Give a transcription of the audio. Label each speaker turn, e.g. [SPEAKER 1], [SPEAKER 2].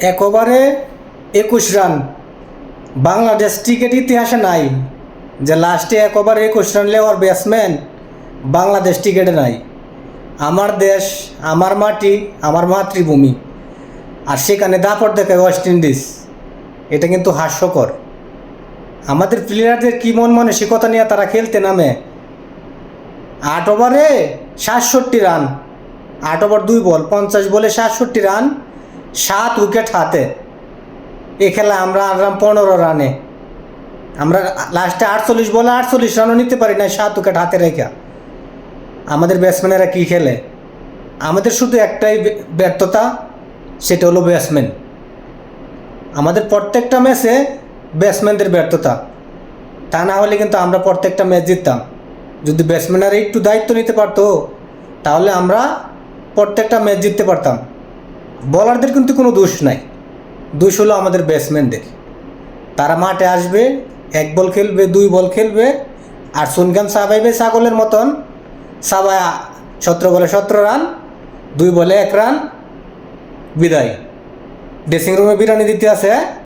[SPEAKER 1] এক ওভারে 21 run. Bangladesh cricket ইতিহাসে নাই যে লাস্টে এক ওভারে 21 রান লেওয়ার ব্যাটসম্যান বাংলাদেশ ক্রিকেটে নাই। আমার দেশ, আমার মাটি, আমার মাতৃভূমি, আর সেখানে দাপট দেখায় ওয়েস্ট ইন্ডিজ। এটা কিন্তু হাস্যকর। আমাদের প্লেয়ারদের কী মন মানসিকতা নিয়ে তারা খেলতে নামে। 8 ওভারে 67 রান, 8 ওভার 2 বল, 50 বলে 67 রান, 7 উইকেট হাতে। এ খেলা আমরা আনলাম 15 রানে। আমরা লাস্টে 48 বলে 48 রানও নিতে পারি না 7 উইকেট হাতে রেখা। আমাদের ব্যাটসম্যানেরা কী খেলে? আমাদের শুধু একটাই ব্যর্থতা, সেটা হলো ব্যাটসম্যান। আমাদের প্রত্যেকটা ম্যাচে ব্যাটসম্যানদের ব্যর্থতা। তা না হলে কিন্তু আমরা প্রত্যেকটা ম্যাচ জিততাম। যদি ব্যাটসম্যানরা একটু দায়িত্ব নিতে পারতো তাহলে আমরা প্রত্যেকটা ম্যাচ জিততে পারতাম। বলারদের কিন্তু কোনো দোষ নাই, দোষ হলো আমাদের ব্যাটসম্যানদের। তারা মাঠে আসবে, 1 বল খেলবে, 2 বল খেলবে, আর সুনগান সাবাইবে ছাগলের মতন। সাবাই 17 বলে 17 রান, 2 বলে 1 রান, বিদায়। ড্রেসিং রুমে বিরিয়ানি দিতে আছে।